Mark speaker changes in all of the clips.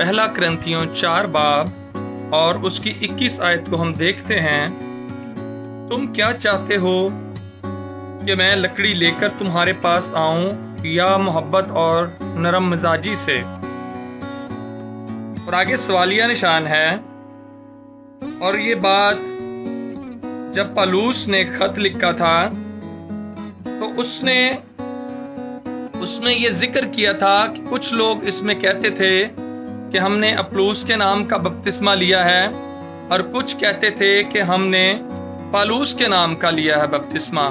Speaker 1: پہلا کرنتھیوں 4 باب اور اس کی 21 آیت کو ہم دیکھتے ہیں۔ تم کیا چاہتے ہو کہ میں لکڑی لے کر تمہارے پاس آؤں یا محبت اور نرم مزاجی سے؟ اور آگے سوالیہ نشان ہے۔ اور یہ بات جب پالوس نے خط لکھا تھا تو اس میں یہ ذکر کیا تھا کہ کچھ لوگ اس میں کہتے تھے کہ ہم نے اپولوس کے نام کا بپتسمہ لیا ہے، اور کچھ کہتے تھے کہ ہم نے پالوس کے نام کا لیا ہے بپتسمہ۔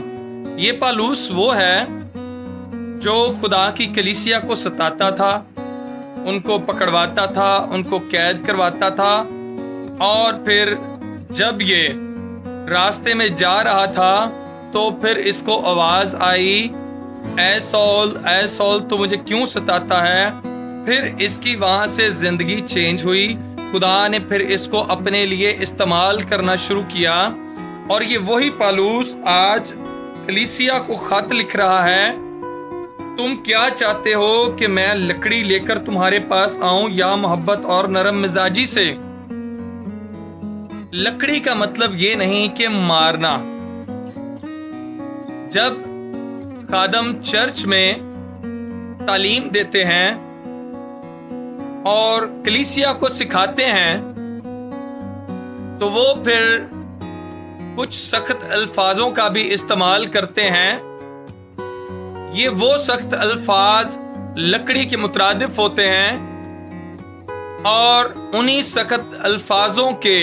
Speaker 1: یہ پالوس وہ ہے جو خدا کی کلیسیا کو ستاتا تھا، ان کو پکڑواتا تھا، ان کو قید کرواتا تھا، اور پھر جب یہ راستے میں جا رہا تھا تو پھر اس کو آواز آئی، اے سول اے سول تو مجھے کیوں ستاتا ہے؟ پھر اس کی وہاں سے زندگی چینج ہوئی، خدا نے پھر اس کو اپنے لیے استعمال کرنا شروع کیا، اور یہ وہی پالوس آج کلیسیا کو خط لکھ رہا ہے۔ تم کیا چاہتے ہو کہ میں لکڑی لے کر تمہارے پاس آؤں یا محبت اور نرم مزاجی سے؟ لکڑی کا مطلب یہ نہیں کہ مارنا۔ جب خادم چرچ میں تعلیم دیتے ہیں اور کلیسیا کو سکھاتے ہیں تو وہ پھر کچھ سخت الفاظوں کا بھی استعمال کرتے ہیں۔ یہ وہ سخت الفاظ لکڑی کے مترادف ہوتے ہیں، اور انہی سخت الفاظوں کے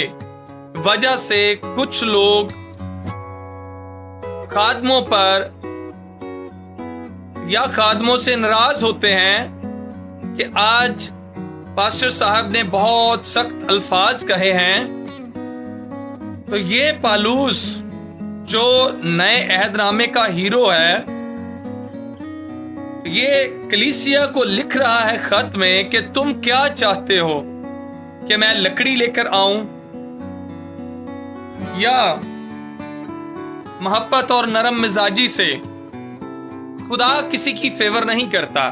Speaker 1: وجہ سے کچھ لوگ خادموں پر یا خادموں سے ناراض ہوتے ہیں کہ آج پاسٹر صاحب نے بہت سخت الفاظ کہے ہیں۔ تو یہ پالوس جو نئے عہد نامے کا ہیرو ہے، یہ کلیسیا کو لکھ رہا ہے خط میں کہ تم کیا چاہتے ہو کہ میں لکڑی لے کر آؤں یا محبت اور نرم مزاجی سے؟ خدا کسی کی فیور نہیں کرتا،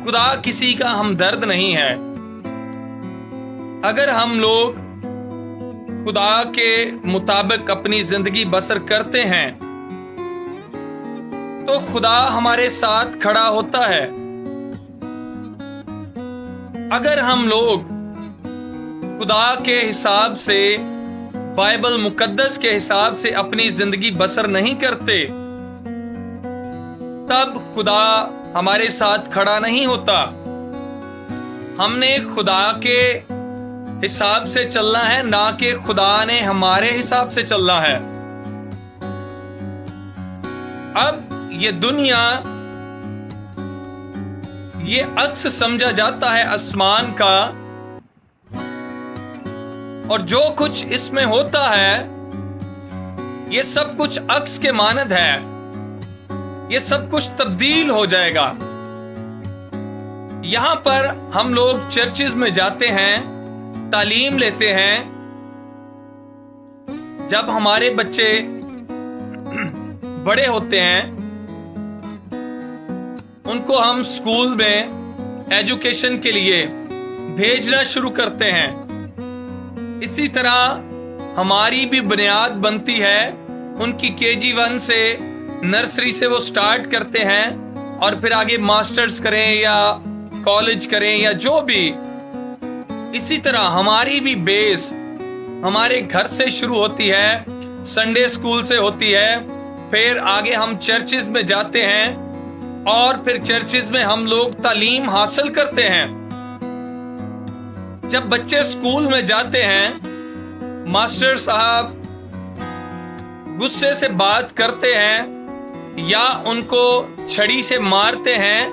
Speaker 1: خدا کسی کا ہمدرد نہیں ہے۔ اگر ہم لوگ خدا کے مطابق اپنی زندگی بسر کرتے ہیں تو خدا ہمارے ساتھ کھڑا ہوتا ہے۔ اگر ہم لوگ خدا کے حساب سے، بائبل مقدس کے حساب سے اپنی زندگی بسر نہیں کرتے، تب خدا ہمارے ساتھ کھڑا نہیں ہوتا۔ ہم نے خدا کے حساب سے چلنا ہے، نہ کہ خدا نے ہمارے حساب سے چلنا ہے۔ اب یہ دنیا، یہ عکس سمجھا جاتا ہے آسمان کا، اور جو کچھ اس میں ہوتا ہے یہ سب کچھ عکس کے مانند ہے، یہ سب کچھ تبدیل ہو جائے گا۔ یہاں پر ہم لوگ چرچز میں جاتے ہیں، تعلیم لیتے ہیں۔ جب ہمارے بچے بڑے ہوتے ہیں ان کو ہم سکول میں ایجوکیشن کے لیے بھیجنا شروع کرتے ہیں، اسی طرح ہماری بھی بنیاد بنتی ہے۔ ان کی KG1 سے، نرسری سے وہ سٹارٹ کرتے ہیں، اور پھر آگے ماسٹرز کریں یا کالج کریں یا جو بھی۔ اسی طرح ہماری بھی بیس ہمارے گھر سے شروع ہوتی ہے، سنڈے اسکول سے ہوتی ہے، پھر آگے ہم چرچز میں جاتے ہیں، اور پھر چرچز میں ہم لوگ تعلیم حاصل کرتے ہیں۔ جب بچے اسکول میں جاتے ہیں، ماسٹر صاحب غصے سے بات کرتے ہیں یا ان کو چھڑی سے مارتے ہیں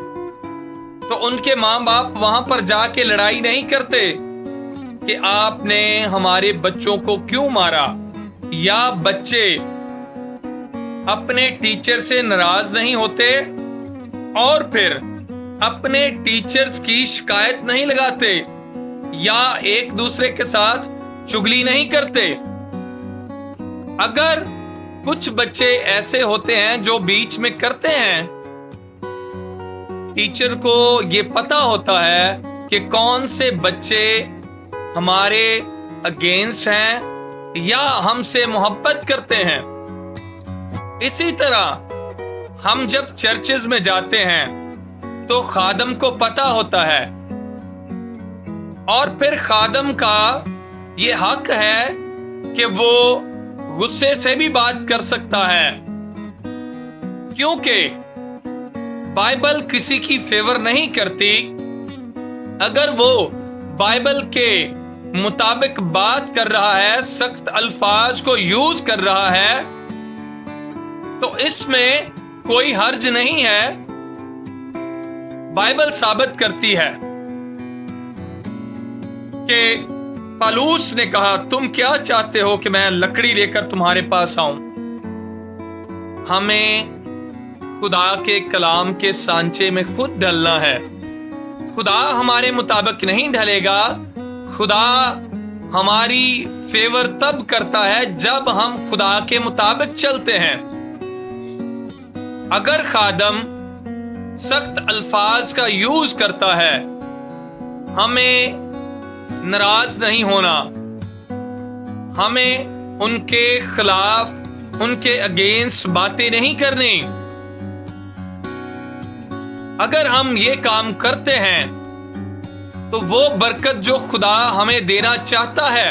Speaker 1: تو ان کے ماں باپ وہاں پر جا کے لڑائی نہیں کرتے کہ آپ نے ہمارے بچوں کو کیوں مارا، یا بچے اپنے ٹیچر سے ناراض نہیں ہوتے اور پھر اپنے ٹیچرز کی شکایت نہیں لگاتے یا ایک دوسرے کے ساتھ چگلی نہیں کرتے۔ اگر کچھ بچے ایسے ہوتے ہیں جو بیچ میں کرتے ہیں، ٹیچر کو یہ پتا ہوتا ہے کہ کون سے بچے ہمارے اگینسٹ ہیں یا ہم سے محبت کرتے ہیں۔ اسی طرح ہم جب چرچز میں جاتے ہیں تو خادم کو پتہ ہوتا ہے، اور پھر خادم کا یہ حق ہے کہ وہ غصے سے بھی بات کر سکتا ہے، کیونکہ بائبل کسی کی فیور نہیں کرتی۔ اگر وہ بائبل کے مطابق بات کر رہا ہے، سخت الفاظ کو یوز کر رہا ہے، تو اس میں کوئی حرج نہیں ہے۔ بائبل ثابت کرتی ہے کہ پالوس نے کہا، تم کیا چاہتے ہو کہ میں لکڑی لے کر تمہارے پاس آؤں؟ ہمیں خدا کے کلام کے سانچے میں خود ڈلنا ہے۔ خدا ہمارے مطابق نہیں ڈھلے گا۔ خدا ہماری فیور تب کرتا ہے جب ہم خدا کے مطابق چلتے ہیں۔ اگر خادم سخت الفاظ کا یوز کرتا ہے، ہمیں ناراض نہیں ہونا، ہمیں ان کے خلاف، ان کے اگینسٹ باتیں نہیں کرنی۔ اگر ہم یہ کام کرتے ہیں تو وہ برکت جو خدا ہمیں دینا چاہتا ہے،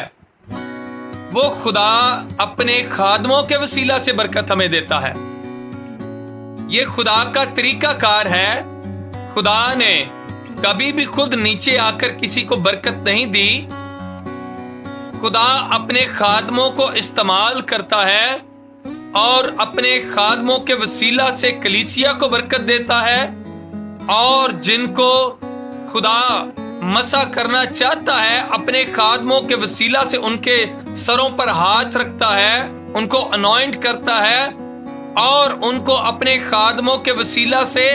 Speaker 1: وہ خدا اپنے خادموں کے وسیلہ سے برکت ہمیں دیتا ہے۔ یہ خدا کا طریقہ کار ہے۔ خدا نے کبھی بھی خود نیچے آ کر کسی کو برکت نہیں دی۔ خدا اپنے خادموں کو استعمال کرتا ہے اور اپنے خادموں کے وسیلہ سے کلیسیا کو برکت دیتا ہے، اور جن کو خدا مسا کرنا چاہتا ہے اپنے خادموں کے وسیلہ سے ان کے سروں پر ہاتھ رکھتا ہے، ان کو انوائنٹ کرتا ہے اور ان کو اپنے خادموں کے وسیلہ سے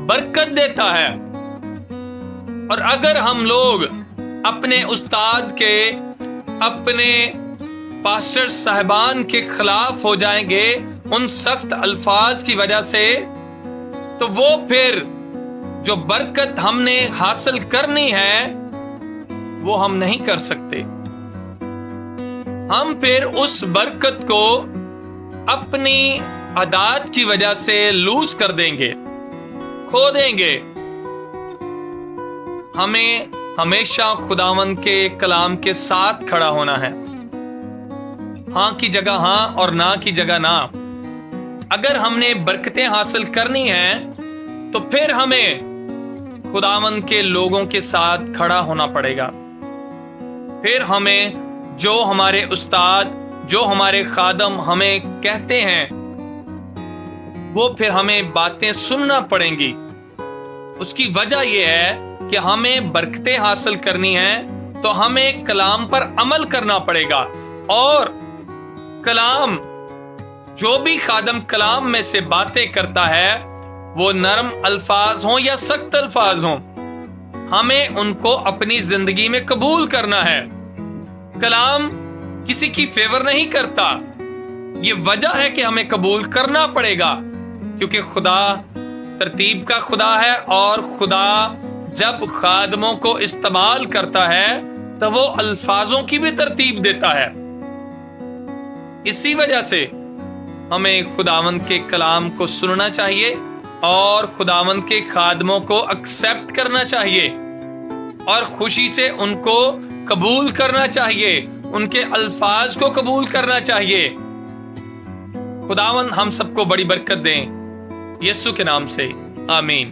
Speaker 1: برکت دیتا ہے۔ اور اگر ہم لوگ اپنے استاد کے، اپنے پاسٹر صاحبان کے خلاف ہو جائیں گے ان سخت الفاظ کی وجہ سے، تو وہ پھر جو برکت ہم نے حاصل کرنی ہے وہ ہم نہیں کر سکتے۔ ہم پھر اس برکت کو اپنی عادات کی وجہ سے لوز کر دیں گے، کھو دیں گے۔ ہمیں ہمیشہ خداوند کے کلام کے ساتھ کھڑا ہونا ہے۔ ہاں کی جگہ ہاں اور نہ کی جگہ نہ۔ اگر ہم نے برکتیں حاصل کرنی ہیں تو پھر ہمیں خداوند کے لوگوں کے ساتھ کھڑا ہونا پڑے گا۔ پھر ہمیں جو ہمارے استاد، جو ہمارے خادم ہمیں کہتے ہیں، وہ پھر ہمیں باتیں سننا پڑیں گی۔ اس کی وجہ یہ ہے کہ ہمیں برکتیں حاصل کرنی ہیں تو ہمیں کلام پر عمل کرنا پڑے گا، اور کلام، جو بھی خادم کلام میں سے باتیں کرتا ہے، وہ نرم الفاظ ہوں یا سخت الفاظ ہوں، ہمیں ان کو اپنی زندگی میں قبول کرنا ہے۔ کلام کسی کی فیور نہیں کرتا، یہ وجہ ہے کہ ہمیں قبول کرنا پڑے گا، کیونکہ خدا ترتیب کا خدا ہے، اور خدا جب خادموں کو استعمال کرتا ہے تو وہ الفاظوں کی بھی ترتیب دیتا ہے۔ اسی وجہ سے ہمیں خداوند کے کلام کو سننا چاہیے اور خداوند کے خادموں کو ایکسپٹ کرنا چاہیے اور خوشی سے ان کو قبول کرنا چاہیے، ان کے الفاظ کو قبول کرنا چاہیے۔ خداوند ہم سب کو بڑی برکت دیں، یسوع کے نام سے، آمین۔